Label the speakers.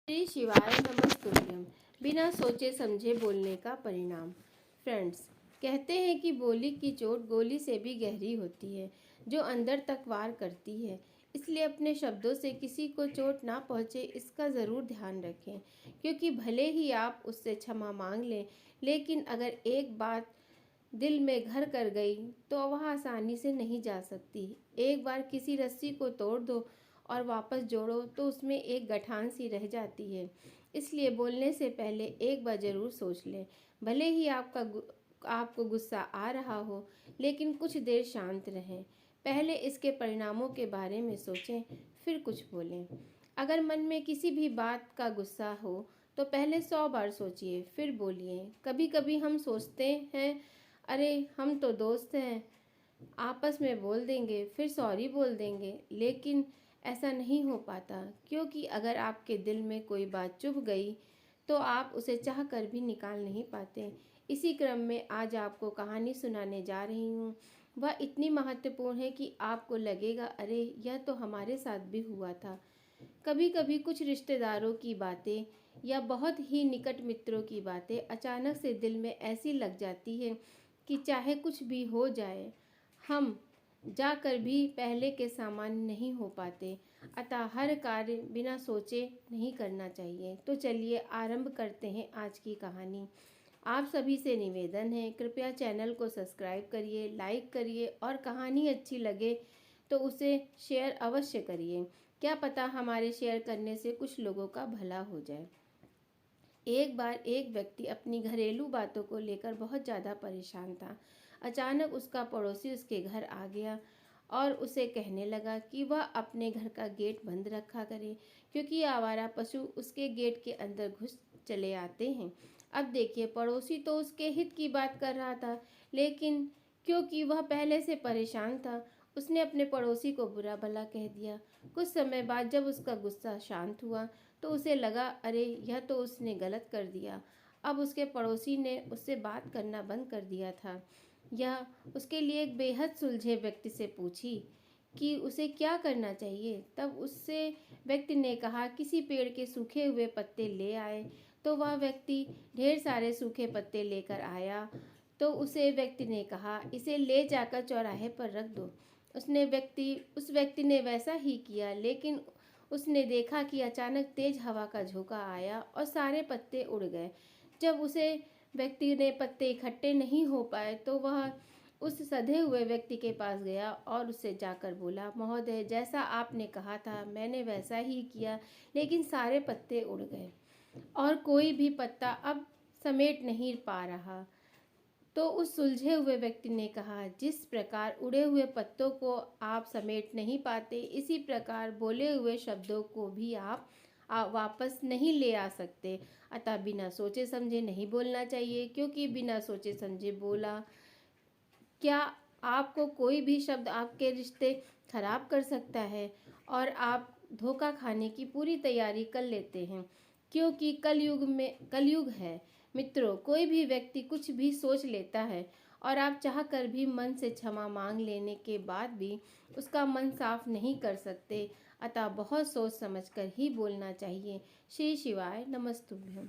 Speaker 1: श्री शिवाय नमस्तुभ्यम। बिना सोचे समझे बोलने का परिणाम। फ्रेंड्स, कहते हैं कि बोली की चोट गोली से भी गहरी होती है, जो अंदर तक वार करती है। इसलिए अपने शब्दों से किसी को चोट ना पहुंचे, इसका ज़रूर ध्यान रखें। क्योंकि भले ही आप उससे क्षमा मांग लें, लेकिन अगर एक बात दिल में घर कर गई तो वह आसानी से नहीं जा सकती। एक बार किसी रस्सी को तोड़ दो और वापस जोड़ो तो उसमें एक गठान सी रह जाती है। इसलिए बोलने से पहले एक बार ज़रूर सोच लें। भले ही आपको गुस्सा आ रहा हो, लेकिन कुछ देर शांत रहें। पहले इसके परिणामों के बारे में सोचें, फिर कुछ बोलें। अगर मन में किसी भी बात का गुस्सा हो तो पहले 100 बार सोचिए, फिर बोलिए। कभी कभी हम सोचते हैं, अरे हम तो दोस्त हैं, आपस में बोल देंगे, फिर सॉरी बोल देंगे, लेकिन ऐसा नहीं हो पाता। क्योंकि अगर आपके दिल में कोई बात चुभ गई तो आप उसे चाह कर भी निकाल नहीं पाते। इसी क्रम में आज आपको कहानी सुनाने जा रही हूँ। वह इतनी महत्वपूर्ण है कि आपको लगेगा, अरे यह तो हमारे साथ भी हुआ था। कभी कभी कुछ रिश्तेदारों की बातें या बहुत ही निकट मित्रों की बातें अचानक से दिल में ऐसी लग जाती है कि चाहे कुछ भी हो जाए, हम जाकर भी पहले के समान नहीं हो पाते। अतः हर कार्य बिना सोचे नहीं करना चाहिए। तो चलिए आरंभ करते हैं आज की कहानी। आप सभी से निवेदन है, कृपया चैनल को सब्सक्राइब करिए, लाइक करिए और कहानी अच्छी लगे तो उसे शेयर अवश्य करिए। क्या पता हमारे शेयर करने से कुछ लोगों का भला हो जाए। एक बार एक व्यक्ति अपनी घरेलू बातों को लेकर बहुत ज़्यादा परेशान था। अचानक उसका पड़ोसी उसके घर आ गया और उसे कहने लगा कि वह अपने घर का गेट बंद रखा करे, क्योंकि आवारा पशु उसके गेट के अंदर घुस चले आते हैं। अब देखिए, पड़ोसी तो उसके हित की बात कर रहा था, लेकिन क्योंकि वह पहले से परेशान था, उसने अपने पड़ोसी को बुरा भला कह दिया। कुछ समय बाद जब उसका गुस्सा शांत हुआ तो उसे लगा, अरे यह तो उसने गलत कर दिया। अब उसके पड़ोसी ने उससे बात करना बंद कर दिया था। यह उसके लिए एक बेहद सुलझे व्यक्ति से पूछी कि उसे क्या करना चाहिए। तब उससे व्यक्ति ने कहा, किसी पेड़ के सूखे हुए पत्ते ले आए। तो वह व्यक्ति ढेर सारे सूखे पत्ते लेकर आया। तो उसे व्यक्ति ने कहा, इसे ले जाकर चौराहे पर रख दो। उस व्यक्ति ने वैसा ही किया, लेकिन उसने देखा कि अचानक तेज हवा का झोंका आया और सारे पत्ते उड़ गए। जब उसे व्यक्ति ने पत्ते इकट्ठे नहीं हो पाए तो वह उस सधे हुए व्यक्ति के पास गया और उससे जाकर बोला, महोदय, जैसा आपने कहा था मैंने वैसा ही किया, लेकिन सारे पत्ते उड़ गए और कोई भी पत्ता अब समेट नहीं पा रहा। तो उस सुलझे हुए व्यक्ति ने कहा, जिस प्रकार उड़े हुए पत्तों को आप समेट नहीं पाते, इसी प्रकार बोले हुए शब्दों को भी आप वापस नहीं ले आ सकते। अतः बिना सोचे समझे नहीं बोलना चाहिए, क्योंकि बिना सोचे समझे बोला क्या आपको कोई भी शब्द आपके रिश्ते खराब कर सकता है और आप धोखा खाने की पूरी तैयारी कर लेते हैं। क्योंकि कलयुग है मित्रों, कोई भी व्यक्ति कुछ भी सोच लेता है और आप चाह कर भी मन से क्षमा मांग लेने के बाद भी उसका मन साफ नहीं कर सकते। अतः बहुत सोच समझकर ही बोलना चाहिए। श्री शिवाय नमस्तुभ्यम।